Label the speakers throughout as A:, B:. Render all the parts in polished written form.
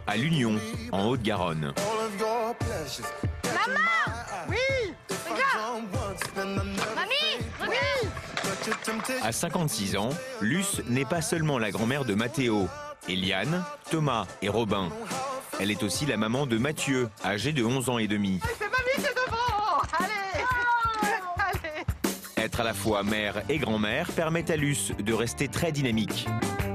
A: à l'Union, en Haute-Garonne.
B: Maman! Oui! Regarde! Mamie! Regarde!
A: À 56 ans, Luce n'est pas seulement la grand-mère de Mathéo, Eliane, Thomas et Robin. Elle est aussi la maman de Mathieu, âgé de 11 ans et demi.
B: C'est mamie qui est devant! Allez! Allez!
A: Être à la fois mère et grand-mère permet à Luce de rester très dynamique.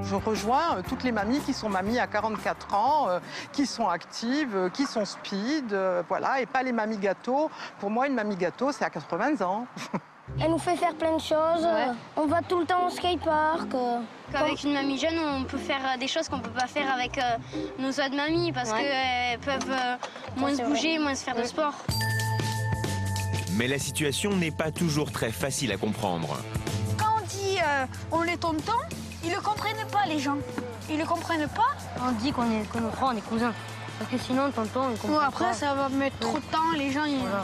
C: Je rejoins toutes les mamies qui sont mamies à 44 ans, qui sont actives, qui sont speed, voilà, et pas les mamies gâteaux. Pour moi, une mamie gâteau, c'est à 80 ans.
D: Elle nous fait faire plein de choses.
E: Ouais.
D: On va tout le temps au skatepark.
E: Avec une mamie jeune, on peut faire des choses qu'on ne peut pas faire avec nos autres mamies parce qu'elles peuvent moins se bouger, moins se faire de sport.
A: Mais la situation n'est pas toujours très facile à comprendre.
D: Quand on dit on est tonton, ils ne comprennent pas les gens. Ils ne comprennent pas. On dit qu'on est cousins. Parce que sinon, tonton, ils comprennent pas. Après, ça va mettre trop de temps, les gens, voilà.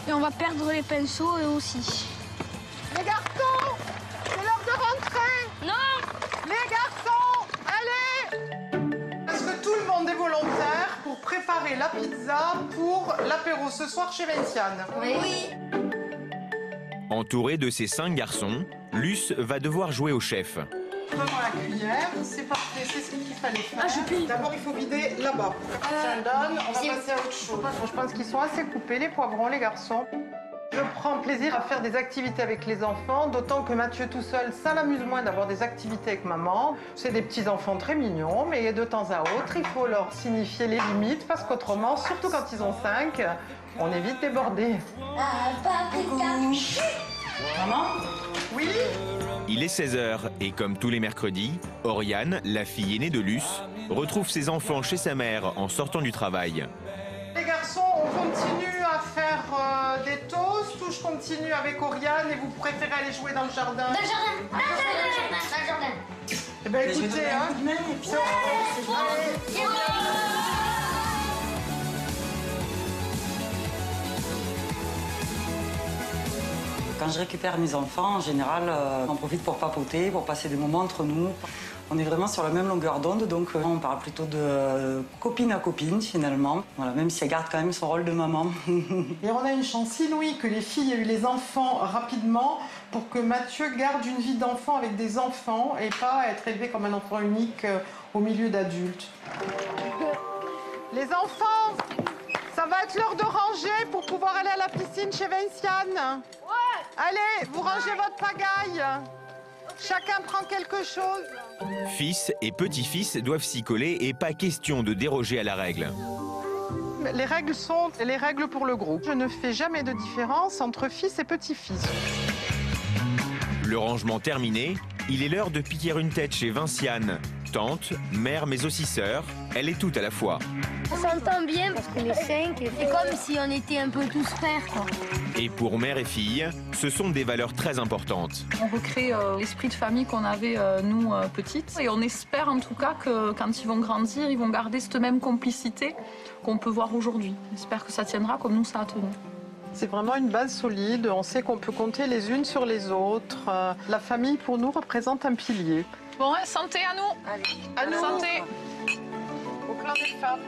D: Et on va perdre les pinceaux eux aussi.
B: Les garçons! C'est l'heure de rentrer!
E: Non!
B: Les garçons! Allez! Est-ce que tout le monde est volontaire pour préparer la pizza pour l'apéro ce soir chez Vinciane?
E: Oui.
A: Entourée de ses 5 garçons, Luce va devoir jouer au chef.
B: Prenons la cuillère, c'est parfait, c'est ce qu'il fallait faire. D'abord, il faut vider là-bas. Tiens, donne, on va passer à autre chose. Je pense qu'ils sont assez coupés, les poivrons, les garçons. Je prends plaisir à faire des activités avec les enfants, d'autant que Mathieu tout seul, ça l'amuse moins d'avoir des activités avec maman. C'est des petits enfants très mignons, mais de temps à autre, il faut leur signifier les limites, parce qu'autrement, surtout quand ils ont 5, on est vite débordé. Maman? Oui?
A: Il est 16h et comme tous les mercredis, Oriane, la fille aînée de Luce, retrouve ses enfants chez sa mère en sortant du travail.
B: Les garçons, on continue à faire des toasts ou je continue avec Oriane et vous préférez aller jouer dans le jardin?
D: Dans le jardin. Dans le jardin.
B: Eh bien écoutez, hein.
F: Quand je récupère mes enfants, en général, on profite pour papoter, pour passer des moments entre nous. On est vraiment sur la même longueur d'onde, donc on parle plutôt de copine à copine, finalement. Voilà, même si elle garde quand même son rôle de maman.
B: Et on a une chance inouïe que les filles aient eu les enfants rapidement pour que Mathieu garde une vie d'enfant avec des enfants et pas être élevé comme un enfant unique au milieu d'adultes. Les enfants, ça va être l'heure de ranger pour pouvoir aller à la piscine chez Vinciane. Allez, vous rangez votre pagaille. Chacun prend quelque chose.
A: Fils et petits-fils doivent s'y coller et pas question de déroger à la règle.
B: Les règles sont les règles pour le groupe. Je ne fais jamais de différence entre fils et petits-fils.
A: Le rangement terminé, il est l'heure de piquer une tête chez Vinciane, tante, mère mais aussi sœur. Elle est toute à la fois.
D: On s'entend bien parce qu'on est 5. C'est comme si on était un peu tous frères, quoi.
A: Et pour mère et fille, ce sont des valeurs très importantes.
G: On recrée l'esprit de famille qu'on avait, nous, petites. Et on espère en tout cas que quand ils vont grandir, ils vont garder cette même complicité qu'on peut voir aujourd'hui. J'espère que ça tiendra comme nous, ça a tenu.
B: C'est vraiment une base solide. On sait qu'on peut compter les unes sur les autres. La famille, pour nous, représente un pilier.
G: Bon, santé à nous.
B: À nous.
G: Santé.
B: Au clan des femmes.